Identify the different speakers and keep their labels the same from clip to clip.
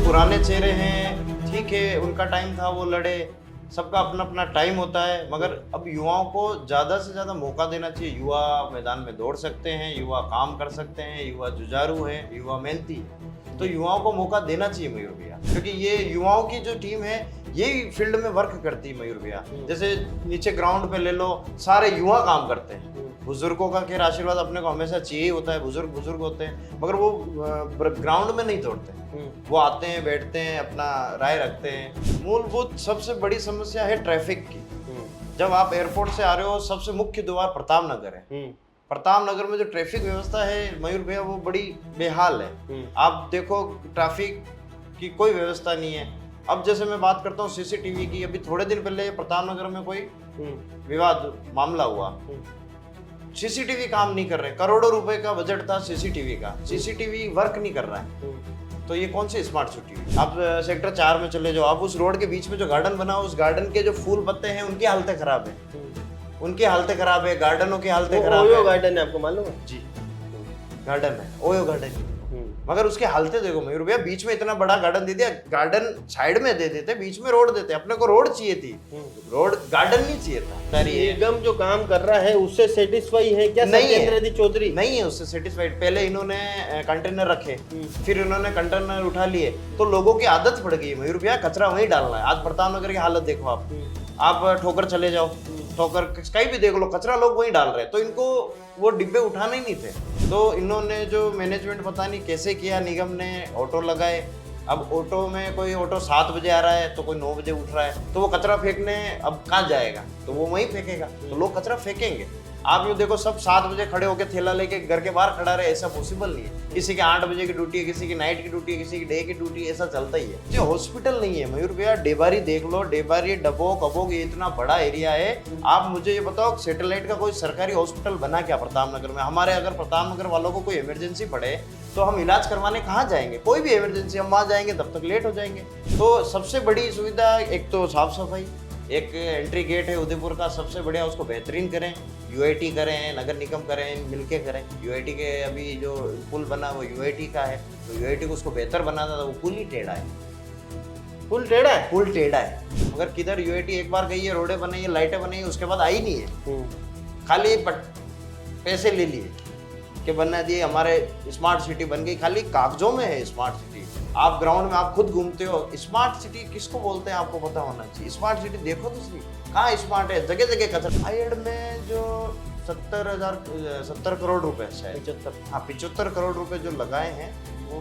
Speaker 1: पुराने चेहरे हैं, ठीक है, उनका टाइम था, वो लड़े, सबका अपना अपना टाइम होता है, मगर अब युवाओं को ज़्यादा से ज़्यादा मौका देना चाहिए। युवा मैदान में दौड़ सकते हैं, युवा काम कर सकते हैं, युवा जुझारू है, युवा मेहनती है, तो युवाओं को मौका देना चाहिए मयूर भैया, क्योंकि ये युवाओं की जो टीम है यही फील्ड में वर्क करती है मयूर भैया। जैसे नीचे ग्राउंड पे ले लो, सारे युवा काम करते हैं, बुजुर्गों का खैर आशीर्वाद अपने को हमेशा चाहिए होता है, बुजुर्ग बुजुर्ग होते हैं, मगर वो ग्राउंड में नहीं दौड़ते, वो आते हैं, बैठते हैं, अपना राय रखते हैं। मूलभूत सबसे बड़ी समस्या है ट्रैफिक की। जब आप एयरपोर्ट से आ रहे हो, सबसे मुख्य द्वार प्रताप नगर है। प्रताप नगर में जो ट्रैफिक व्यवस्था है मयूर भैया, वो बड़ी बेहाल है। आप देखो, ट्रैफिक की कोई व्यवस्था नहीं है। अब जैसे मैं बात करता हूँ सीसीटीवी की, अभी थोड़े दिन पहले प्रताप नगर में कोई विवाद मामला हुआ, सीसीटीवी काम नहीं कर रहे, करोड़ों रुपए का बजट था सीसीटीवी का, सीसीटीवी वर्क नहीं कर रहा है, तो ये कौन सी स्मार्ट सिटी है। आप सेक्टर 4 में चले जाओ, आप उस रोड के बीच में जो गार्डन बना, उस गार्डन के जो फूल पत्ते हैं उनकी हालतें खराब है, उनकी हालतें खराब है, गार्डनों की हालतें खराब है।
Speaker 2: गार्डन है, आपको मालूम है?
Speaker 1: जी, गार्डन है, ओयो गार्डन, मगर उसके हालतें देखो मयूर भैया, बीच में इतना बड़ा गार्डन दे दिया, गार्डन साइड में दे देते, बीच में रोड देते, अपने को रोड चाहिए थी, रोड गार्डन नहीं चाहिए था।
Speaker 2: निगम जो काम कर रहा है उससे सेटिस्फाई है क्या सत्येंद्र चौधरी?
Speaker 1: नहीं है उससे सेटिस्फाइड। पहले इन्होंने कंटेनर रखे, फिर इन्होंने कंटेनर उठा लिए, तो लोगों की आदत पड़ गई मयूर भैया, कचरा वहीं डालना है। आज प्रताप नगर की हालत देखो आप ठोकर चले जाओ, ठोकर कहीं भी देख लो, कचरा लोग वहीं डाल रहे हैं, तो इनको वो डिब्बे उठाने ही नहीं थे। तो इन्होंने जो मैनेजमेंट पता नहीं कैसे किया, निगम ने ऑटो लगाए। अब ऑटो में कोई ऑटो 7 बजे आ रहा है तो कोई 9 बजे उठ रहा है, तो वो कचरा फेंकने अब कहाँ जाएगा, तो वो वहीं फेंकेगा, तो लोग कचरा फेंकेंगे। आप ये देखो, सब 7 बजे खड़े होकर थैला लेके घर के बाहर खड़ा रहे, ऐसा पॉसिबल नहीं है। किसी के 8 बजे की ड्यूटी है, किसी की नाइट की ड्यूटी है, किसी की डे की ड्यूटी है, ऐसा चलता ही है। ये हॉस्पिटल नहीं है मयूर भैया, डेबारी देख लो, डेबारी, डबोक, अबोक, ये इतना बड़ा एरिया है। आप मुझे ये बताओ, सैटेलाइट का कोई सरकारी हॉस्पिटल बना क्या प्रताप नगर में? हमारे अगर प्रताप नगर वालों को कोई इमरजेंसी पड़े तो हम इलाज करवाने कहाँ जाएंगे? कोई भी इमरजेंसी, हम वहाँ जाएंगे तब तक लेट हो जाएंगे। तो सबसे बड़ी सुविधा एक तो साफ सफाई, एक एंट्री गेट है उदयपुर का, सबसे बढ़िया, उसको बेहतरीन करें, यूआईटी करें, नगर निगम करें, मिलके करें। यूआईटी के अभी जो पुल बना वो यूआईटी का है, तो यूआईटी को उसको बेहतर बनाना था, वो पुल ही टेढ़ा है,
Speaker 2: पुल टेढ़ा है,
Speaker 1: पुल टेढ़ा है। मगर किधर यूआईटी एक बार गई है, रोडें बनाई है, लाइटें बनाई है, उसके बाद आई नहीं है, खाली पैसे ले लिए कि बना दिए, हमारे स्मार्ट सिटी बन गई, खाली कागजों में है स्मार्ट सिटी। आप ग्राउंड में आप खुद घूमते हो, स्मार्ट सिटी किसको बोलते हैं आपको पता होना चाहिए। स्मार्ट सिटी देखो दूसरी कहाँ स्मार्ट है, जगह जगह कचरा। आईएड में जो 70 करोड़ रुपए, शायद 75 करोड़ रुपए जो लगाए हैं, वो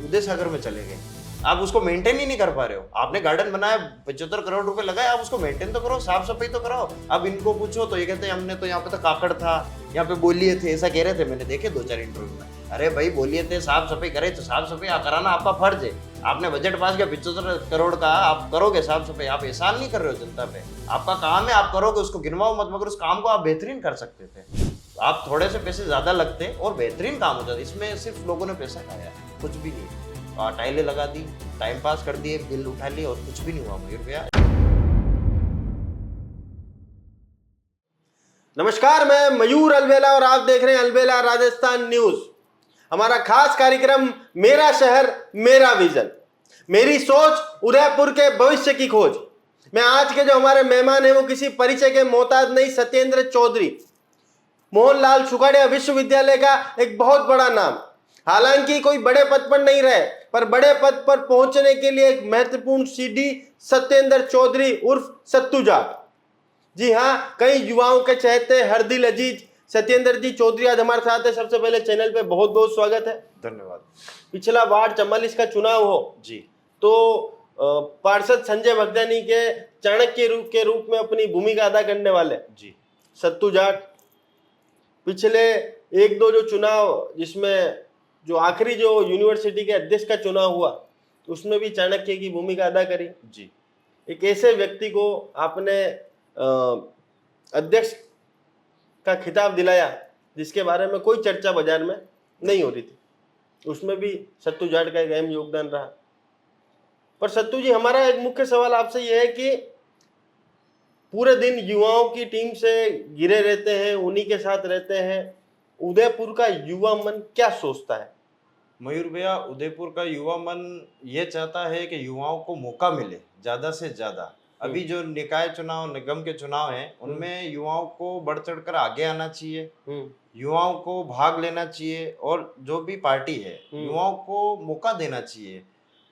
Speaker 1: उदय सागर में चले गए। आप उसको मेंटेन ही नहीं कर पा रहे हो। आपने गार्डन बनाया, 75 करोड़ रुपए लगाए, आप उसको मेंटेन तो करो, साफ सफाई तो कराओ। अब इनको पूछो तो ये कहते हैं हमने तो यहाँ पे तो काकड़ था, यहाँ पे बोलिए थे, ऐसा कह रहे थे, मैंने देखे 2-4 इंटरव्यू में। अरे भाई, बोलिए थे, साफ सफाई करे तो साफ सफाई कराना आपका फर्ज है। आपने बजट पास किया 75 करोड़ का, आप करोगे साफ सफाई, आप एहसान नहीं कर रहे हो जनता पे, आपका काम है, आप करोगे, उसको गिनवाओ मत, मगर उस काम को आप बेहतरीन कर सकते थे। आप थोड़े से पैसे ज्यादा लगते और बेहतरीन काम हो जाता। इसमें सिर्फ लोगों ने पैसा खाया, कुछ भी नहीं। टाइलें लगा दी, टाइम पास कर दिए, बिल उठा लिए, और कुछ भी नहीं हुआ मयूर भैया।
Speaker 2: नमस्कार, मैं मयूर अलवेला और आप देख रहे हैं अलवेला राजस्थान न्यूज। हमारा खास कार्यक्रम मेरा शहर मेरा विजन, मेरी सोच उदयपुर के भविष्य की खोज में आज के जो हमारे मेहमान हैं वो किसी परिचय के मोहताज नहीं, सत्येंद्र चौधरी, मोहनलाल सुखाड़िया विश्वविद्यालय का एक बहुत बड़ा नाम। हालांकि कोई बड़े पद पर नहीं रहे, पर बड़े पद पर पहुंचने के लिए एक महत्वपूर्ण सीढ़ी सत्येंद्र चौधरी उर्फ सत्तू जाट। जी हाँ, कई युवाओं के चहेते हरदिल अजीज सत्येंद्र जी चौधरी आज हमारे साथ है। सबसे पहले चैनल पे बहुत बहुत स्वागत है।
Speaker 1: धन्यवाद।
Speaker 2: पिछला वार्ड 44 का चुनाव हो
Speaker 1: जी, तो
Speaker 2: पार्षद संजय भगदानी के चाणक्य के रूप में अपनी भूमिका अदा करने वाले
Speaker 1: जी
Speaker 2: सत्तू जाट, पिछले 1-2 जो चुनाव, जिसमें जो आखिरी जो यूनिवर्सिटी के अध्यक्ष का चुनाव हुआ, उसमें भी चाणक्य की भूमिका अदा करी।
Speaker 1: जी,
Speaker 2: एक ऐसे व्यक्ति को आपने अध्यक्ष का खिताब दिलाया जिसके बारे में कोई चर्चा बाजार में नहीं हो रही थी, उसमें भी सत्तू जाट का एक अहम योगदान रहा। पर सत्तू जी, हमारा एक मुख्य सवाल आपसे यह है कि पूरे दिन युवाओं की टीम से घिरे रहते हैं, उन्हीं के साथ रहते हैं, उदयपुर का युवा मन क्या सोचता है?
Speaker 1: मयूर भैया, उदयपुर का युवा मन ये चाहता है कि युवाओं को मौका मिले ज्यादा से ज्यादा। अभी जो निकाय चुनाव, निगम के चुनाव हैं, उनमें युवाओं को बढ़ चढ़कर आगे आना चाहिए, युवाओं को भाग लेना चाहिए, और जो भी पार्टी है युवाओं को मौका देना चाहिए।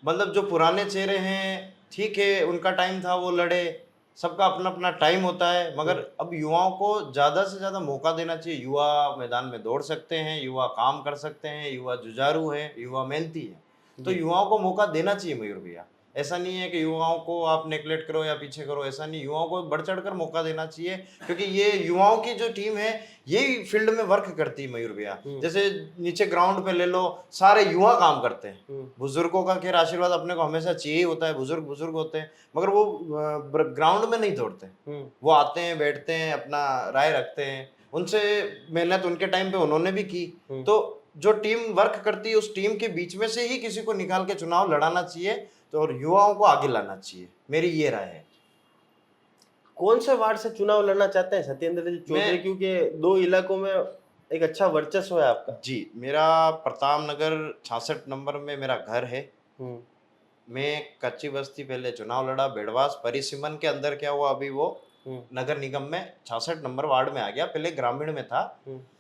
Speaker 1: मतलब जो पुराने चेहरे हैं, ठीक है, उनका टाइम था, वो लड़े, सबका अपना अपना टाइम होता है, मगर अब युवाओं को ज्यादा से ज्यादा मौका देना चाहिए। युवा मैदान में दौड़ सकते हैं, युवा काम कर सकते हैं, युवा जुझारू है, युवा मेहनती है, तो युवाओं को मौका देना चाहिए मयूर भैया। ऐसा नहीं है कि युवाओं को आप नेग्लेक्ट करो या पीछे करो, ऐसा नहीं, युवाओं को बढ़ चढ़कर मौका देना चाहिए, क्योंकि ये युवाओं की जो टीम है यही फील्ड में वर्क करती है मयूर भैया। जैसे नीचे ग्राउंड पे ले लो, सारे युवा काम करते हैं। बुजुर्गों का खैर आशीर्वाद अपने को हमेशा चाहिए होता है, बुजुर्ग बुजुर्ग होते हैं, मगर वो ग्राउंड में नहीं दौड़ते, वो आते हैं, बैठते हैं, अपना राय रखते हैं। उनसे मेहनत उनके टाइम पे उन्होंने भी की, तो जो टीम वर्क करती है उस टीम के बीच में से ही किसी को निकाल के चुनाव लड़ाना चाहिए, तो और युवाओं को आगे लाना चाहिए, मेरी ये राय है।
Speaker 2: कौन से वार्ड से चुनाव लड़ना चाहते हैं सत्येंद्र जी चौधरी, क्योंकि 2 इलाकों में एक अच्छा वर्चस्व है आपका?
Speaker 1: जी, मेरा प्रताप नगर 66 नंबर में मेरा घर है। मैं कच्ची बस्ती पहले चुनाव लड़ा, बेड़वास परिसीमन के अंदर क्या हुआ, अभी वो नगर निगम में 66 नंबर वार्ड में आ गया, पहले ग्रामीण में था,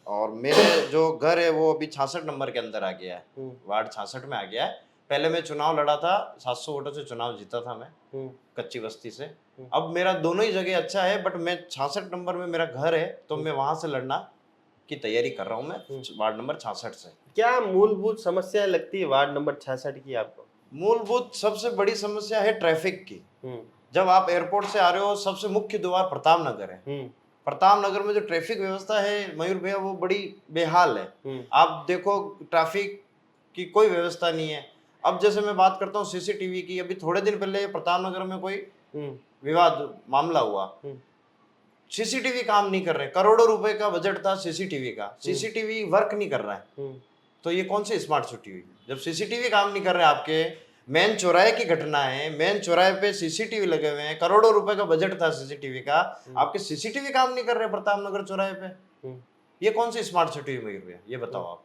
Speaker 1: और मेरे जो घर है वो अभी 66 नंबर के अंदर आ गया है, वार्ड 66 में आ गया है। पहले मैं चुनाव लड़ा था, 700 वोटों से चुनाव जीता था मैं कच्ची बस्ती से। अब मेरा दोनों ही जगह अच्छा है, बट मैं 66 नंबर में मेरा घर है, तो मैं वहां से लड़ना की तैयारी कर रहा हूँ, मैं वार्ड नंबर 66 से।
Speaker 2: क्या मूलभूत समस्या लगती है वार्ड नंबर 66 की आपको?
Speaker 1: मूलभूत सबसे बड़ी समस्या है ट्रैफिक की। जब आप एयरपोर्ट से आ रहे हो, सबसे मुख्य द्वार प्रताप नगर है। प्रताप नगर में जो ट्रैफिक व्यवस्था है मयूर भैया, वो बड़ी बेहाल है। आप देखो, ट्रैफिक की कोई व्यवस्था नहीं है। अब जैसे मैं बात करता हूँ सीसीटीवी की, अभी थोड़े दिन पहले प्रताप नगर में कोई विवाद मामला हुआ, सीसीटीवी काम नहीं कर रहे, करोड़ों रुपए का बजट था सीसीटीवी का, सीसीटीवी वर्क नहीं कर रहा है, तो ये कौन सी स्मार्ट सिटी हुई? जब सीसीटीवी काम नहीं कर रहे, आपके मेन चौराहे की घटना है, मेन चौराहे पे सीसीटीवी लगे हुए हैं, करोड़ों रुपए का बजट था सीसीटीवी का, आपके सीसीटीवी काम नहीं कर रहे प्रताप नगर चौराहे पे, ये कौन सी स्मार्ट सिटी हुई मयूर भैया, ये बताओ आप।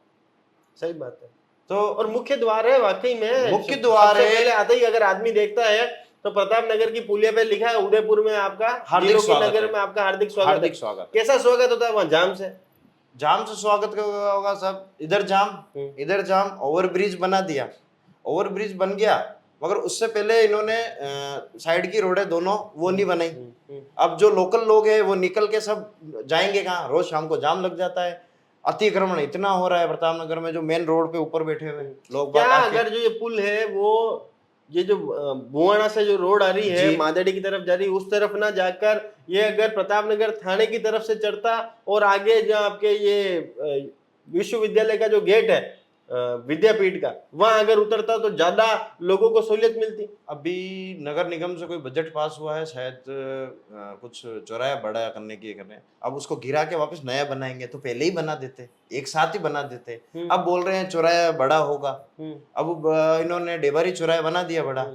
Speaker 2: सही बात है।
Speaker 1: तो
Speaker 2: और मुख्य द्वार है, वाकई में
Speaker 1: मुख्य द्वार है।
Speaker 2: पहले आते ही अगर आदमी देखता है तो प्रताप नगर की पुलिया पे लिखा है उदयपुर में आपका
Speaker 1: हार्दिक स्वागत,
Speaker 2: नगर में आपका हार्दिक स्वागत।
Speaker 1: हार्दिक स्वागत।
Speaker 2: कैसा स्वागत होता है वहाँ? जाम से
Speaker 1: स्वागत होगा सब, इधर जाम, ओवरब्रिज बना दिया, ओवरब्रिज बन गया, मगर उससे पहले इन्होंने साइड की रोडें दोनों वो नहीं बनाई। अब जो लोकल लोग हैं वो निकल के सब जाएंगे कहाँ? रोज शाम को जाम लग जाता है, अतिक्रमण इतना हो रहा है प्रताप नगर में, जो मेन रोड पे ऊपर बैठे हुए लोग।
Speaker 2: क्या अगर जो ये पुल है, वो ये जो बुआना से जो रोड आ रही है मादड़ी की तरफ जा रही है, उस तरफ ना जाकर ये अगर प्रताप नगर थाने की तरफ से चढ़ता और आगे जो आपके ये विश्वविद्यालय का जो गेट है विद्यापीठ का, वहां अगर उतरता तो ज्यादा लोगों को सहूलियत मिलती।
Speaker 1: अभी नगर निगम से कोई बजट पास हुआ है शायद, कुछ चौराया बड़ा करने की करने, अब उसको गिरा के वापस नया बनाएंगे, तो पहले ही बना देते, एक साथ ही बना देते। अब बोल रहे हैं चौराया बड़ा होगा, अब इन्होंने डेबारी चौराया बना दिया बड़ा,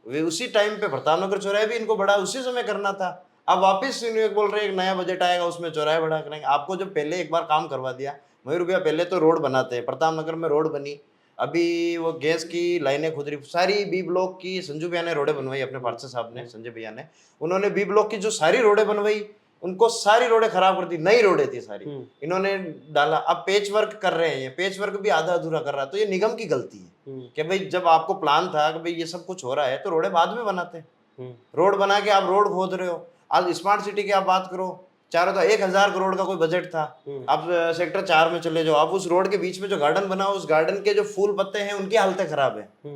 Speaker 1: वे उसी टाइम पे प्रताप नगर चौराया भी इनको बड़ा उसी समय करना था। अब वापिस बोल रहे हैं एक नया बजट आएगा उसमें चौराया बड़ा करेंगे। आपको जो पहले एक बार काम करवा दिया मयूर भैया, पहले तो रोड बनाते हैं, प्रताप नगर में रोड बनी, अभी वो गैस की लाइनें खुद रही, सारी बी ब्लॉक की संजू भैया ने रोडें बनवाई, अपने पार्षद साहब ने, संजय भैया ने, उन्होंने बी ब्लॉक की जो सारी रोडें बनवाई, उनको सारी रोडें खराब कर दी, नई रोडें थी सारी, इन्होंने डाला। अब पेच वर्क कर रहे हैं, ये पेच वर्क भी आधा अधूरा कर रहा है, तो ये निगम की गलती है कि भाई जब आपको प्लान था कि भाई ये सब कुछ हो रहा है तो रोडें बाद में बनाते, रोड बना के आप रोड खोद रहे हो। आज स्मार्ट सिटी की आप बात करो, चारों 1000 करोड़ का कोई बजट था, अब सेक्टर 4 में चले जाओ, अब उस रोड के बीच में जो गार्डन बना, उस गार्डन के जो फूल पत्ते हैं उनकी हालतें खराब है,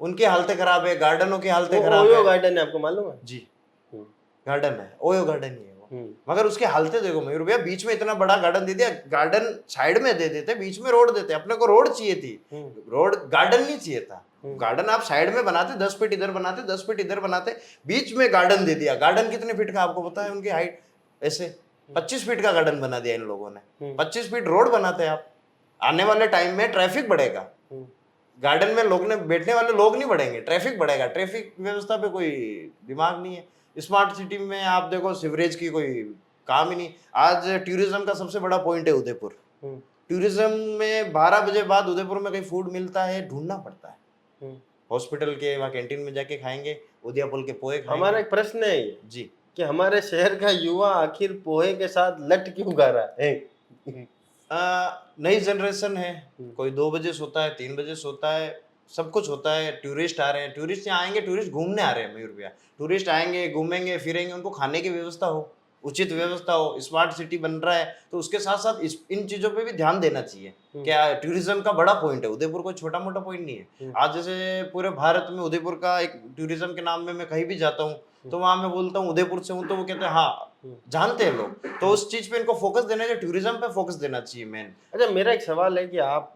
Speaker 1: उनकी हालतें खराब है, गार्डनों की हालतें खराब है।
Speaker 2: गार्डन है, आपको मालूम है?
Speaker 1: जी, गार्डन है, ओयो गार्डन ही है वो, मगर उसकी हालतें देखो मयूर भैया, बीच में इतना बड़ा गार्डन दे दिया, गार्डन साइड में दे देते, बीच में रोड देते, अपने को रोड चाहिए थी, रोड गार्डन नहीं चाहिए था। गार्डन आप साइड में बनाते, 10 फीट इधर बनाते, 10 फीट इधर बनाते, बीच में गार्डन दे दिया। गार्डन कितने फीट का आपको पता है? उनकी हाइट ऐसे 25 फीट का गार्डन बना दिया इन लोगों ने। 25 फीट रोड बनाते हैं आप, आने वाले टाइम में ट्रैफिक बढ़ेगा, गार्डन में लोग ने बैठने वाले लोग नहीं बढ़ेंगे, ट्रैफिक बढ़ेगा, ट्रैफिक व्यवस्था पे कोई दिमाग नहीं है। स्मार्ट सिटी में आप देखो, सीवरेज की कोई काम ही नहीं। आज टूरिज्म का सबसे बड़ा पॉइंट है उदयपुर, टूरिज्म में 12 बजे बाद उदयपुर में कहीं फूड मिलता है, ढूंढना पड़ता है। हॉस्पिटल के वहाँ कैंटीन में जाके खाएंगे, उदयपुर के पोहे खाएंगे।
Speaker 2: हमारा एक प्रश्न है ये
Speaker 1: जी
Speaker 2: कि हमारे शहर का युवा आखिर पोहे के साथ लट क्यों गा रहा है?
Speaker 1: नई जनरेशन है, कोई 2 बजे सोता है, 3 बजे सोता है, सब कुछ होता है। टूरिस्ट आ रहे हैं, टूरिस्ट यहाँ आएंगे, टूरिस्ट घूमने आ रहे हैं मयूर भैया। टूरिस्ट आएंगे, घूमेंगे फिरेंगे, उनको खाने की व्यवस्था हो, उचित व्यवस्था हो। स्मार्ट सिटी बन रहा है तो उसके साथ साथ इन चीजों पे भी ध्यान देना चाहिए। क्या टूरिज्म का बड़ा पॉइंट है, उदयपुर कोई छोटा मोटा पॉइंट नहीं है। आज जैसे पूरे भारत में उदयपुर का एक टूरिज्म के नाम में मैं कहीं भी जाता हूँ तो वहां मैं बोलता हूँ उदयपुर से हूँ, तो वो कहते हैं हाँ, जानते हैं लोग। तो उस चीज पे इनको फोकस देना चाहिए, टूरिज्म पे फोकस देना चाहिए मेन।
Speaker 2: अच्छा, मेरा एक सवाल है कि आप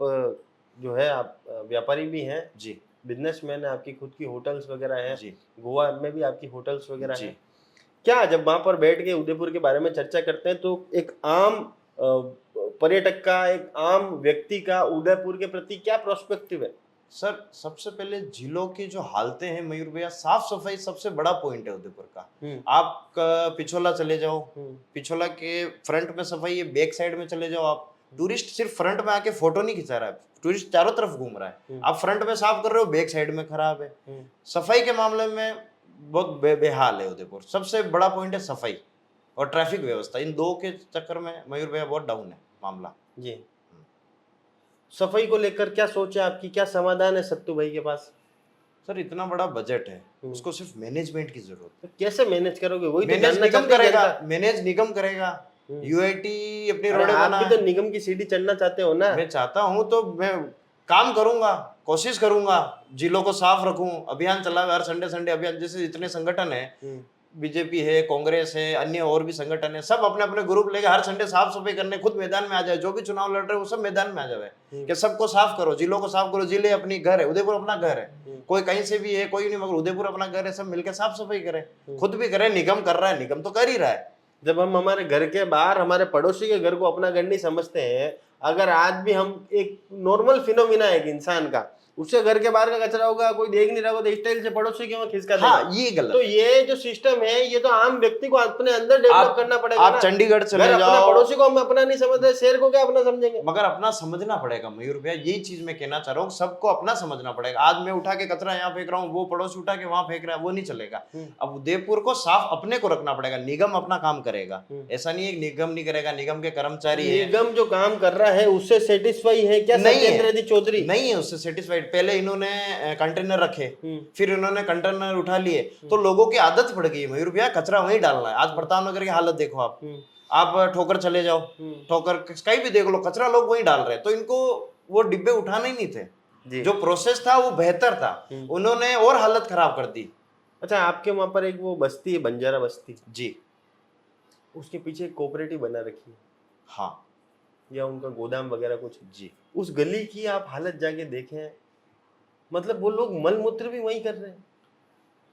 Speaker 2: जो है आप व्यापारी भी हैं
Speaker 1: जी,
Speaker 2: बिजनेसमैन है, आपकी खुद की होटल्स वगैरह हैं,
Speaker 1: जी,
Speaker 2: गोवा में भी आपकी होटल्स वगैरह
Speaker 1: जी।
Speaker 2: हैं। क्या जब वहां पर बैठ के उदयपुर के बारे में चर्चा करते हैं तो एक आम पर्यटक का, एक आम व्यक्ति का उदयपुर के प्रति क्या प्रोस्पेक्टिव है?
Speaker 1: सर, सबसे पहले झीलों की जो हालतें हैं मयूर भैया, साफ सफाई सबसे बड़ा पॉइंट है उदयपुर का। आप पिछोला चले जाओ, पिछोला के फ्रंट में सफाई है, बैक साइड में चले जाओ आप, टूरिस्ट सिर्फ फ्रंट में आके फोटो नहीं खिंचा रहा है, टूरिस्ट चारों तरफ घूम रहा है। आप फ्रंट में साफ कर रहे हो, बैक साइड में खराब है। सफाई के मामले में बहुत बेहाल है उदयपुर। सबसे बड़ा पॉइंट है सफाई और ट्रैफिक व्यवस्था। इन दो के चक्कर में मयूर भैया बहुत डाउन है मामला।
Speaker 2: जी, सफाई को लेकर क्या सोच है आपकी, क्या समाधान है सत्तू भाई के पास?
Speaker 1: सर, इतना बड़ा बजट है, उसको सिर्फ मैनेजमेंट की जरूरत है।
Speaker 2: तो कैसे मैनेज करोगे? वही तो
Speaker 1: मैनेज
Speaker 2: जानना
Speaker 1: निगम
Speaker 2: चाहते हैं
Speaker 1: करेगा,
Speaker 2: जनता।
Speaker 1: मैनेज निगम करेगा। यूआईटी अपनी
Speaker 2: अरे
Speaker 1: रोडे
Speaker 2: आप
Speaker 1: बना
Speaker 2: भी
Speaker 1: है।
Speaker 2: तो निगम की सीढ़ी चढ़ना चाहते हो ना?
Speaker 1: मैं चाहता हूँ तो मैं काम करूंगा, कोशिश करूंगा, जिलों को साफ रखूं, अभियान चलावे, हर संडे संडे अभियान। जैसे इतने संगठन है, बीजेपी है, कांग्रेस है, अन्य और भी संगठन है, सब अपने अपने ग्रुप लेके हर संडे साफ सफाई करने खुद मैदान में आ जाए। जो भी चुनाव लड़ रहे हैं वो सब मैदान में आ जाए कि सबको साफ करो, जिलों को साफ करो। जिले अपनी घर है, उदयपुर अपना घर है, कोई कहीं से भी है, कोई नहीं, मगर उदयपुर अपना घर है। सब मिलकर साफ सफाई करें, खुद भी करें। निगम कर रहा है, निगम तो कर ही रहा है।
Speaker 2: जब हम हमारे घर के बाहर हमारे पड़ोसी के घर को अपना घर नहीं समझते हैं, अगर आज भी हम एक नॉर्मल फिनोमिना है एक इंसान का, उससे घर के बाहर का कचरा होगा, कोई देख नहीं रहा होगा, तो स्टाइल से पड़ोसी के वहां खिसका देगा।
Speaker 1: हाँ, ये गलत।
Speaker 2: तो ये जो सिस्टम है, ये तो आम व्यक्ति को अपने अंदर डेवलप करना पड़ेगा।
Speaker 1: आप चंडीगढ़ चले जाओ,
Speaker 2: पड़ोसी को हम अपना नहीं समझ रहे, शहर को क्या अपना समझेंगे?
Speaker 1: मगर अपना समझना पड़ेगा मयूर भैया, यही चीज मैं कहना चाह रहा हूँ, सबको अपना समझना पड़ेगा। आज मैं उठा के कचरा यहाँ फेंक रहा हूँ, वो पड़ोसी उठा के वहां फेंक रहा है, वो नहीं चलेगा। अब उदयपुर को साफ अपने को रखना पड़ेगा। निगम अपना काम करेगा, ऐसा नहीं है निगम नहीं करेगा, निगम के कर्मचारी है।
Speaker 2: निगम जो काम कर रहा है उससे सेटिस्फाई है क्या सत्येंद्र चौधरी?
Speaker 1: नहीं है उससे सेटिस्फाइड। पहले इन्होंने कंटेनर रखे, फिर इन्होंने कंटेनर उठा लिए, तो लोगों की आदत पड़ गई मयूर भैया, कचरा वहीं डालना है। आज प्रताप नगर की हालत देखो आप ठोकर चले जाओ, ठोकर कहीं भी देख लो, कचरा लोग वहीं डाल रहे हैं। तो इनको वो डिब्बे उठाने ही नहीं थे। जो प्रोसेस था वो बेहतर था, उन्होंने और हालत खराब कर दी।
Speaker 2: अच्छा, आपके वहां पर एक वो बस्ती है, बंजारा बस्ती
Speaker 1: जी,
Speaker 2: उसके पीछे कोऑपरेटिव बना रखी है,
Speaker 1: हाँ,
Speaker 2: या उनका गोदाम वगैरह कुछ?
Speaker 1: जी।
Speaker 2: उस गली की आप हालत जाके देखें, मतलब वो लोग मल मूत्र भी वही कर रहे हैं।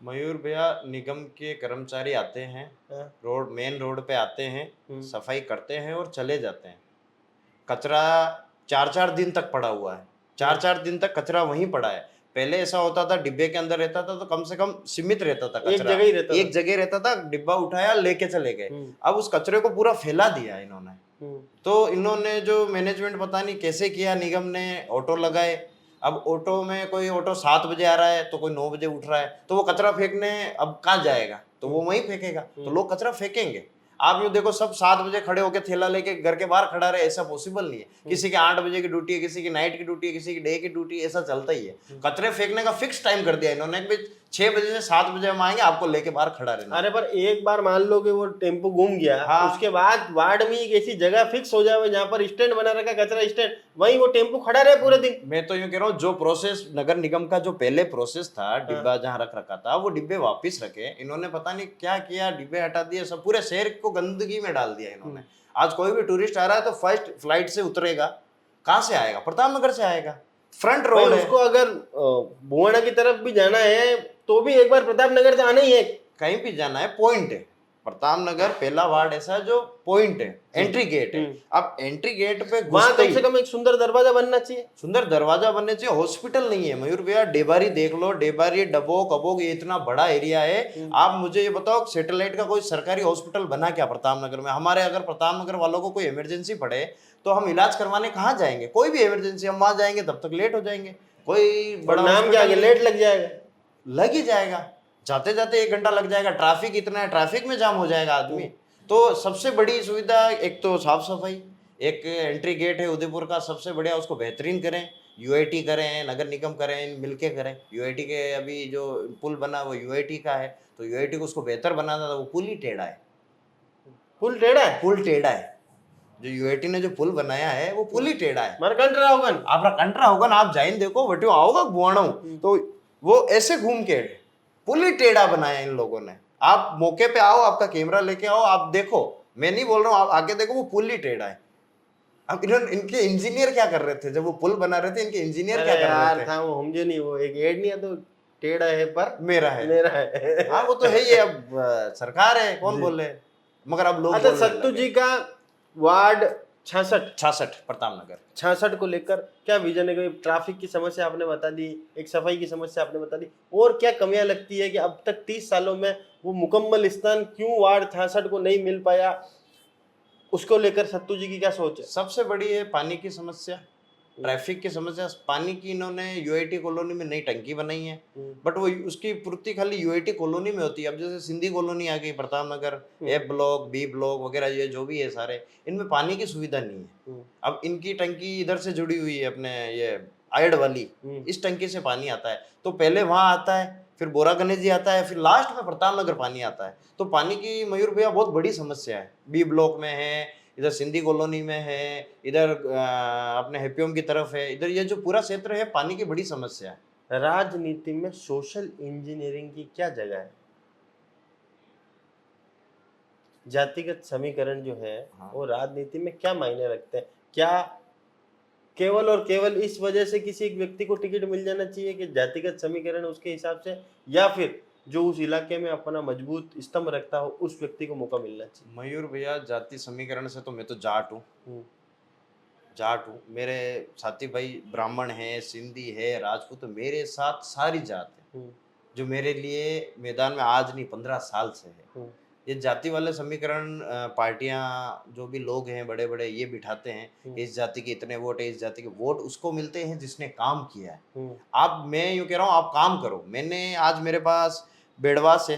Speaker 1: मयूर भैया, निगम के कर्मचारी आते हैं, रोड मेन रोड पे आते हैं, सफाई करते हैं और चले जाते हैं। कचरा 4-4 दिन तक पड़ा हुआ है, 4-4 दिन तक कचरा वहीं पड़ा है। पहले ऐसा होता था, डिब्बे के अंदर रहता था तो कम से कम सीमित रहता था,
Speaker 2: एक जगह ही रहता था,
Speaker 1: एक जगह रहता था, डिब्बा उठाया लेके चले गए। अब उस कचरे को पूरा फैला दिया इन्होंने। तो इन्होंने जो मैनेजमेंट पता नहीं कैसे किया, निगम ने ऑटो लगाए। अब ऑटो में कोई ऑटो 7 बजे आ रहा है तो कोई 9 बजे उठ रहा है, तो वो कचरा फेंकने अब कहाँ जाएगा, तो वो वहीं फेंकेगा। तो लोग कचरा फेंकेंगे। आप यूँ देखो, सब 7 बजे खड़े होकर थैला लेके घर के बाहर खड़ा रहे, ऐसा पॉसिबल नहीं है। किसी के 8 बजे की ड्यूटी है, किसी की नाइट की ड्यूटी है, किसी की डे की ड्यूटी है, ऐसा चलता ही है। कचरे फेंकने का फिक्स टाइम कर दिया इन्होंने कि 6 बजे से 7 बजे हम आएंगे, आपको लेके बाहर खड़ा रहना।
Speaker 2: अरे पर एक बार मान लो कि वो टेम्पो घूम गया, उसके बाद वार्ड में एक ऐसी जगह फिक्स हो जाए जहाँ पर स्टैंड बना रखा, कचरा स्टैंड, वहीं वो टेम्पो खड़ा रहे पूरे दिन।
Speaker 1: मैं तो यूँ कह रहा हूँ, जो प्रोसेस नगर निगम का जो पहले प्रोसेस था, डिब्बा जहाँ रख रखा था, वो डिब्बे वापिस रखे। इन्होंने पता नहीं क्या किया, डिब्बे हटा दिए, सब पूरे शहर को गंदगी में डाल दिया इन्होंने। आज कोई भी टूरिस्ट आ रहा है तो फर्स्ट फ्लाइट से उतरेगा, कहाँ से आएगा? प्रताप नगर से आएगा, फ्रंट रोड है।
Speaker 2: उसको अगर बुआना की तरफ भी जाना है तो भी एक बार प्रताप नगर से आना ही है,
Speaker 1: कहीं भी जाना है, पॉइंट है। प्रताप नगर पहला वार्ड ऐसा है जो पॉइंट है, एंट्री गेट है। अब एंट्री गेट पे
Speaker 2: वहां
Speaker 1: घुसते
Speaker 2: कम
Speaker 1: ही
Speaker 2: से कम एक सुंदर दरवाजा बनना चाहिए।
Speaker 1: सुंदर दरवाजा बनने चाहिए। हॉस्पिटल नहीं है मयूर भैया, डेबारी देख लो, डेबारी डबोक अबोक, ये इतना बड़ा एरिया है। आप मुझे ये बताओ सैटेलाइट का कोई सरकारी हॉस्पिटल बना क्या प्रताप नगर में? हमारे अगर प्रताप नगर वालों को कोई इमरजेंसी पड़े तो हम इलाज करवाने कहाँ जाएंगे? कोई भी इमरजेंसी, हम वहां जाएंगे तब तक लेट हो जाएंगे। कोई
Speaker 2: और
Speaker 1: बड़ा
Speaker 2: नाम क्या है,
Speaker 1: hospital
Speaker 2: लेट लग जाएगा।
Speaker 1: लग ही जाएगा, जाते जाते 1 घंटा लग जाएगा, ट्रैफिक इतना है, ट्रैफिक में जाम हो जाएगा आदमी। तो सबसे बड़ी सुविधा एक तो साफ सफाई, एक एंट्री गेट है उदयपुर का सबसे बढ़िया, उसको बेहतरीन करें। यूआईटी करें, नगर निगम करें, मिलके करें। यूआईटी के अभी जो पुल बना वो यूआईटी का है, तो यूआईटी को उसको बेहतर बनाना था, वो पुल ही टेढ़ा है।
Speaker 2: पुल टेढ़ा है,
Speaker 1: पुल टेढ़ा है, जो यूआईटी ने जो पुल बनाया है वो पुल ही टेढ़ा है।
Speaker 2: मार कंट्रा होगा
Speaker 1: आपका कंट्रा होगा ना, आप जाइन देखो वटियो आओगा बुआणो, तो वो ऐसे घूम के पुल ही टेढ़ा बनाया इन लोगों ने। आप मौके पे आओ, आपका कैमरा लेके आओ, आप देखो, मैं नहीं बोल रहा हूँ, आप आके देखो वो पुल ही टेढ़ा है। अब इन्होंने, इनके इंजीनियर क्या कर रहे थे जब वो पुल बना रहे थे? इनके इंजीनियर क्या कर
Speaker 2: यार
Speaker 1: रहे थे?
Speaker 2: था वो, समझे नहीं, वो एक एड नहीं है तो टेढ़ा है पर
Speaker 1: मेरा है,
Speaker 2: मेरा है।
Speaker 1: हाँ वो तो है ही। अब सरकार है, कौन बोल रहे, मगर अब लोग
Speaker 2: अच्छा,
Speaker 1: बोलने
Speaker 2: सत्तू
Speaker 1: लगे।
Speaker 2: जी का वार्ड 66
Speaker 1: 66 प्रताप नगर
Speaker 2: 66 को लेकर क्या विजन है? ट्रैफिक की समस्या आपने बता दी, एक सफाई की समस्या आपने बता दी, और क्या कमियां लगती है कि अब तक 30 सालों में वो मुकम्मल स्थान क्यों वार्ड 66 को नहीं मिल पाया, उसको लेकर सत्तू जी की क्या सोच है?
Speaker 1: सबसे बड़ी है पानी की समस्या, ट्रैफिक की समस्या। पानी की इन्होंने यूआईटी कॉलोनी में नई टंकी बनाई है, बट वो उसकी पूर्ति खाली यूआईटी कॉलोनी में होती है। अब जैसे सिंधी कॉलोनी आ गई, प्रताप नगर, ए ब्लॉक, बी ब्लॉक वगैरह, ये जो भी है सारे, इनमें पानी की सुविधा नहीं है। अब इनकी टंकी इधर से जुड़ी हुई है अपने ये आयड वाली, इस टंकी से पानी आता है, तो पहले वहां आता है, फिर बोरा गणेश जी आता है, फिर लास्ट में प्रताप नगर पानी आता है। तो पानी की मयूर भैया बहुत बड़ी समस्या है। बी ब्लॉक में है, इधर सिंधी कॉलोनी में है, इधर अपने हैप्पियम की तरफ है, इधर ये जो पूरा क्षेत्र है पानी की बड़ी समस्या है।
Speaker 2: राजनीति में सोशल इंजीनियरिंग की क्या जगह है? जातिगत समीकरण जो है वो राजनीति में क्या मायने रखते हैं? क्या केवल और केवल इस वजह से किसी एक व्यक्ति को टिकट मिल जाना चाहिए कि जातिगत समीकरण उसके हिसाब से, या फिर जो उस इलाके में अपना मजबूत स्तंभ रखता हो उस व्यक्ति को मौका मिलना चाहिए?
Speaker 1: मयूर भैया, जाति समीकरण से तो मैं तो जाट हूँ, जाट हूँ। मेरे साथी भाई ब्राह्मण है, सिंधी है, राजपूत, तो मेरे साथ सारी जात है, जो मेरे लिए मैदान में आज नहीं 15 साल से है। ये जाति वाले समीकरण पार्टियां, जो भी लोग हैं बड़े बड़े, ये बिठाते हैं इस जाति के इतने वोट है, इस जाति के वोट उसको मिलते हैं जिसने काम किया है। आप, मैं यूँ कह रहा हूँ, आप काम करो। मैंने आज मेरे पास बेड़वास है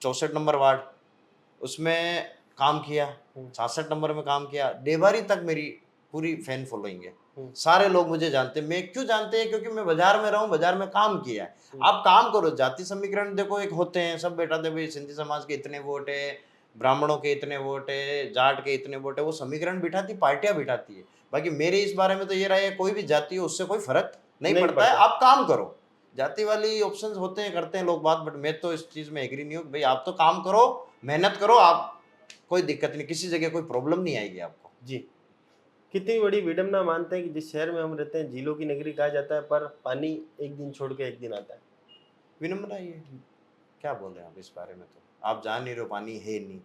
Speaker 1: 64 नंबर वार्ड, उसमें काम किया, 66 नंबर में काम किया, डेबारी तक मेरी पूरी फैन फॉलोइंग है, सारे लोग मुझे जानते हैं। मैं क्यों जानते हैं? क्योंकि मैं बाजार में रहा हूँ, बाजार में काम किया है। आप काम करो। जाति समीकरण देखो एक होते हैं, सब बैठाते भाई सिंधी समाज के इतने वोट है, ब्राह्मणों के इतने वोट है, जाट के इतने वोट है, वो समीकरण बिठाती, पार्टियां बिठाती है। बाकी मेरे इस बारे में तो ये राय है, कोई भी जाति हो उससे कोई फर्क नहीं पड़ता है, आप काम करो। जाति वाली ऑप्शंस होते हैं, करते हैं लोग बात, बट मैं तो इस चीज में एग्री नहीं हूँ। भाई आप तो काम करो, मेहनत करो, आप कोई दिक्कत नहीं, किसी जगह कोई प्रॉब्लम नहीं आएगी आपको।
Speaker 2: जी, कितनी बड़ी विडम्बना मानते हैं कि जिस शहर में हम रहते हैं झीलों की नगरी कहा जाता है, पर पानी एक दिन छोड़ के एक दिन आता है।
Speaker 1: विनम्रता, ये क्या बोल रहे हैं आप इस बारे में? तो आप जान नहीं रहे हो, पानी है नहीं।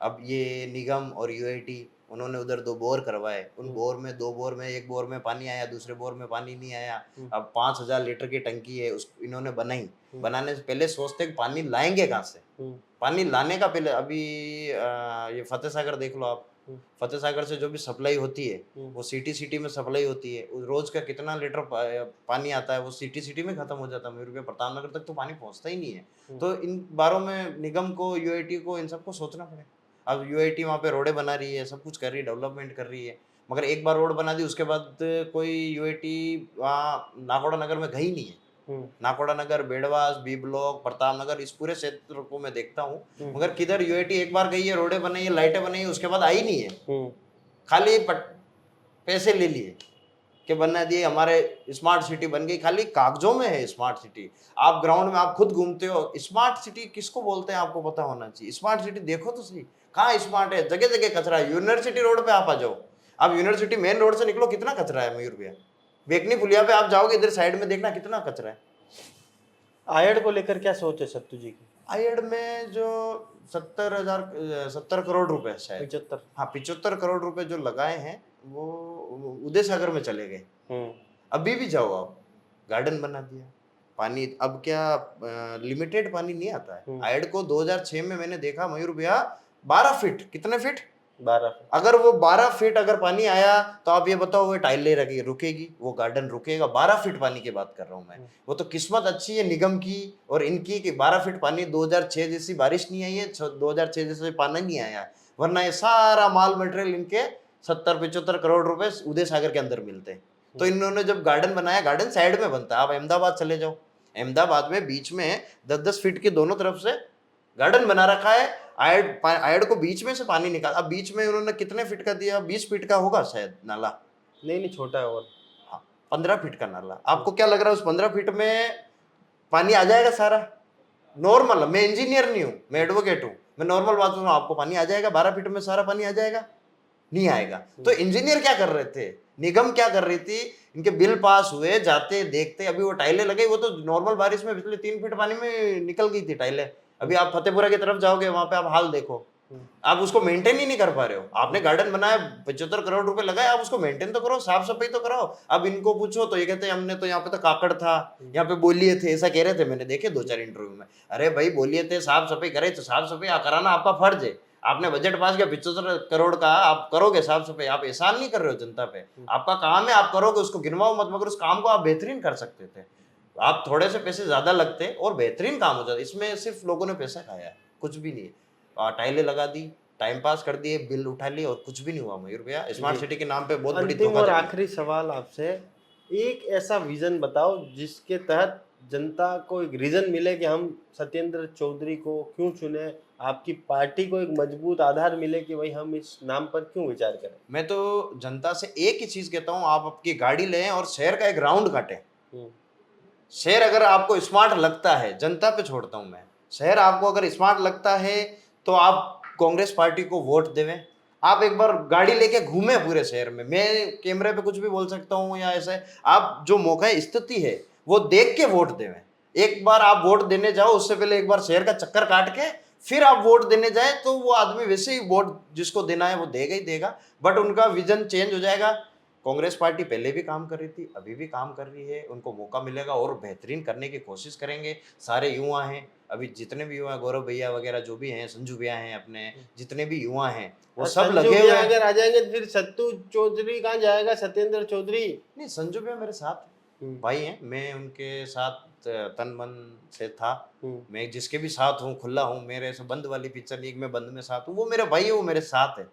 Speaker 1: अब ये निगम और यूआईटी, उन्होंने उधर 2 बोर करवाए, उन बोर में 2 बोर में, एक बोर में पानी आया, दूसरे बोर में पानी नहीं आया। अब 5000 लीटर की टंकी है, उस इन्होंने बनाई, बनाने से पहले सोचते कि पानी लाएंगे कहाँ से। पानी लाने का पहले, अभी ये फतेह सागर देख लो आप, फतेह सागर से जो भी सप्लाई होती है वो सिटी में सप्लाई होती है, रोज का कितना लीटर पानी आता है, वो सिटी में खत्म हो जाता है। मयूर भैया, प्रताप नगर तक तो पानी पहुंचता ही नहीं है। तो इन बारों में निगम को, यूआईटी को, इन सबको सोचना पड़ेगा। अब यूआईटी वहाँ पे रोडें बना रही है, सब कुछ कर रही है, डेवलपमेंट कर रही है, मगर एक बार रोड बना दी उसके बाद कोई यूआईटी वहाँ नाकोड़ा नगर में गई नहीं है। नाकोड़ा नगर, बेड़वास, बी ब्लॉक, प्रताप नगर, इस पूरे क्षेत्र को मैं देखता हूँ, मगर किधर यूआईटी एक बार गई है, रोडें बनाई है, लाइटें बनाई है, उसके बाद आई नहीं है। खाली पैसे ले लिए कि बना दिए, हमारे स्मार्ट सिटी बन गई, खाली कागजों में है स्मार्ट सिटी। आप ग्राउंड में आप खुद घूमते हो, स्मार्ट सिटी किसको बोलते हैं आपको पता होना चाहिए। स्मार्ट सिटी देखो तो सही, कहाँ स्मार्ट है? जगह जगह कचरा है। यूनिवर्सिटी रोड पे आप आ जाओ, आप यूनिवर्सिटी मेन रोड से निकलो, कितना कचरा है मयूर भैया। बेकनी पुलिया पे आप जाओगे, इधर साइड में देखना कितना कचरा है।
Speaker 2: आयड को लेकर क्या सोच है सत्तू जी की?
Speaker 1: आयड में जो 70 करोड़ रुपए शायद,
Speaker 2: 75।
Speaker 1: हाँ 75 करोड़ रुपए जो लगाए हैं वो उदय सागर में चले गए। अभी भी जाओ आप, गार्डन बना दिया, पानी अब क्या लिमिटेड पानी नहीं आता है। आयड को 2006 में मैंने देखा मयूर भैया 12 फीट, कितने फीट,
Speaker 2: 12।
Speaker 1: अगर वो 12 फीट अगर पानी आया तो आप ये बताओ वो टाइलें रखी रुकेगी, वो गार्डन रुकेगा? 12 फीट पानी की बात कर रहा हूँ मैं। वो तो किस्मत अच्छी है निगम की और इनकी कि 12 फीट पानी 2006 जैसी बारिश नहीं आई है, 2006 जैसे पानी नहीं आया है, वरना ये सारा माल मटेरियल इनके 70-75 करोड़ रुपए उदय सागर के अंदर मिलते हैं। तो इन्होंने जब गार्डन बनाया, गार्डन साइड में बनता है, आप अहमदाबाद चले जाओ, अहमदाबाद में बीच में 10-10 फीट की दोनों तरफ से गार्डन बना रखा है। आयड को बीच में से पानी निकाल, अब बीच में उन्होंने कितने फीट का दिया, 20 फीट का होगा शायद नाला,
Speaker 2: नहीं छोटा है, और
Speaker 1: 15 फीट का नाला। आपको क्या लग रहा है उस 15 फीट में पानी आ जाएगा सारा? नॉर्मल, मैं इंजीनियर नहीं हूँ, मैं एडवोकेट हूँ, मैं नॉर्मल बात कर रहा हूँ, आपको पानी आ जाएगा 12 फीट में सारा पानी आ जाएगा? नहीं आएगा। तो इंजीनियर क्या कर रहे थे, निगम क्या कर रही थी, इनके बिल पास हुए, जाते देखते, अभी वो टाइलें लगे, वो तो नॉर्मल बारिश में पिछले 3 फीट पानी में निकल गई थी टाइलें। अभी आप फतेहपुरा की तरफ जाओगे, वहां पे आप हाल देखो, आप उसको मेंटेन ही नहीं कर पा रहे हो। आपने गार्डन बनाया, 75 करोड़ रुपए लगाए, आप उसको मेंटेन तो करो, साफ सफाई तो कराओ। अब इनको पूछो तो ये कहते हैं हमने तो यहाँ पे तो काकड़ था, यहाँ पे बोलिए थे, ऐसा कह रहे थे, मैंने देखे 2-4 इंटरव्यू में। अरे भाई बोलिए थे, साफ सफाई करे तो साफ सफाई कराना आपका फर्ज है। आपने बजट पास किया 75 करोड़ का, आप करोगे साफ सफाई, आप एहसान नहीं कर रहे हो जनता पे, आपका काम है, आप करोगे, उसको गिनवाओ मत, मगर उस काम को आप बेहतरीन कर सकते थे। आप थोड़े से पैसे ज्यादा लगते और बेहतरीन काम हो जाता। इसमें सिर्फ लोगों ने पैसा खाया है, कुछ भी नहीं है। टाइलें लगा दी, टाइम पास कर दिए, बिल उठा लिए और कुछ भी नहीं हुआ मयूर भैया। स्मार्ट सिटी के नाम पे बहुत बड़ी
Speaker 2: अंतिम और आखिरी सवाल आपसे, एक ऐसा विजन बताओ जिसके तहत जनता को एक रीजन मिले कि हम सत्येंद्र चौधरी को क्यों चुने, आपकी पार्टी को एक मजबूत आधार मिले कि भाई हम इस नाम पर क्यों विचार करें।
Speaker 1: मैं तो जनता से एक ही चीज कहता हूँ, आप आपकी गाड़ी लें और शहर का एक राउंड काटें। शहर अगर आपको स्मार्ट लगता है, जनता पे छोड़ता हूं मैं, शहर आपको अगर स्मार्ट लगता है तो आप कांग्रेस पार्टी को वोट देवें। आप एक बार गाड़ी लेके घूमे पूरे शहर में, मैं कैमरे पे कुछ भी बोल सकता हूँ या ऐसे, आप जो मौका स्थिति है वो देख के वोट देवें। एक बार आप वोट देने जाओ, उससे पहले एक बार शहर का चक्कर काट के फिर आप वोट देने जाए, तो वो आदमी वैसे ही वोट जिसको देना है वो देगा ही देगा, बट उनका विजन चेंज हो जाएगा। कांग्रेस पार्टी पहले भी काम कर रही थी, अभी भी काम कर रही है, उनको मौका मिलेगा और बेहतरीन करने की कोशिश करेंगे। सारे युवा हैं, अभी जितने भी युवा, गौरव भैया वगैरह जो भी हैं, संजू भैया हैं, अपने जितने भी युवा हैं वो सब लगे हुए हैं।
Speaker 2: अगर आ जाएंगे तो फिर सत्तू चौधरी कहाँ जाएगा, सत्येंद्र चौधरी?
Speaker 1: नहीं, संजू भैया मेरे साथ भाई हैं, मैं उनके साथ तन मन से था, मैं जिसके भी साथ हूँ खुला हूँ, मेरे से बंद वाली पिक्चर लीग में बंद में साथ हूँ, वो मेरे भाई है, वो मेरे साथ है।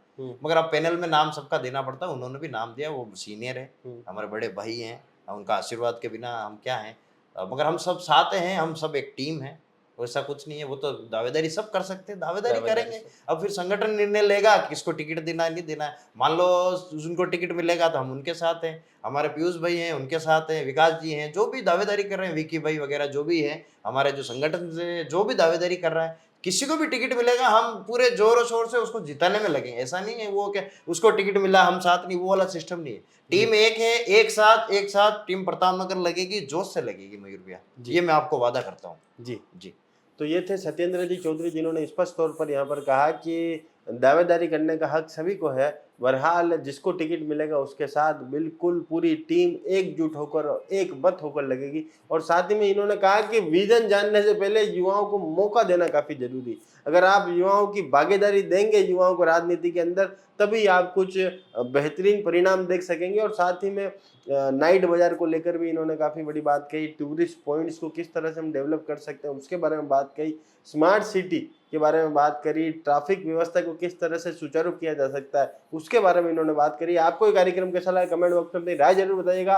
Speaker 1: मगर अब पैनल में नाम सबका देना पड़ता है, उन्होंने भी नाम दिया, वो सीनियर है, हमारे बड़े भाई हैं, उनका आशीर्वाद के बिना हम क्या हैं, मगर हम सब साथ हैं, हम सब एक टीम है, वैसा कुछ नहीं है। वो तो दावेदारी सब कर सकते हैं, दावेदारी करेंगे। अब फिर संगठन निर्णय लेगा किसको टिकट देना है नहीं देना है। मान लो उनको टिकट मिलेगा तो हम उनके साथ हैं, हमारे पीयूष भाई हैं उनके साथ हैं, विकास जी हैं, जो भी दावेदारी कर रहे हैं, विकी भाई वगैरह जो भी हैं, हमारे जो संगठन से जो भी दावेदारी कर रहा है, किसी को भी टिकट मिलेगा हम पूरे जोरों शोर से उसको जिताने में लगेंगे। ऐसा नहीं है वो क्या उसको टिकट मिला हम साथ नहीं, वो वाला सिस्टम नहीं है। टीम एक है, एक साथ टीम प्रताप नगर लगेगी, जोश से लगेगी मयूर भैया, ये मैं आपको वादा करता हूँ।
Speaker 2: जी जी। तो ये थे सत्येंद्र जी चौधरी, जिन्होंने स्पष्ट तौर पर यहाँ पर कहा कि दावेदारी करने का हक सभी को है, बहरहाल जिसको टिकट मिलेगा उसके साथ बिल्कुल पूरी टीम एकजुट होकर एक मत होकर लगेगी। और साथ ही में इन्होंने कहा कि विजन जानने से पहले युवाओं को मौका देना काफ़ी जरूरी। अगर आप युवाओं की भागीदारी देंगे युवाओं को राजनीति के अंदर, तभी आप कुछ बेहतरीन परिणाम देख सकेंगे। और साथ ही में नाइट बाजार को लेकर भी इन्होंने काफ़ी बड़ी बात कही, टूरिस्ट पॉइंट्स को किस तरह से हम डेवलप कर सकते हैं उसके बारे में बात कही, स्मार्ट सिटी के बारे में बात करी, ट्रैफिक व्यवस्था को किस तरह से सुचारू किया जा सकता है उसके बारे में इन्होंने बात करी। आपको ये कार्यक्रम कैसा लगा कमेंट बॉक्स में अपनी राय जरूर बताइएगा।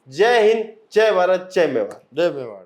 Speaker 2: जय हिंद, जय भारत, जय मेवाड़।
Speaker 1: जय मेवाड़।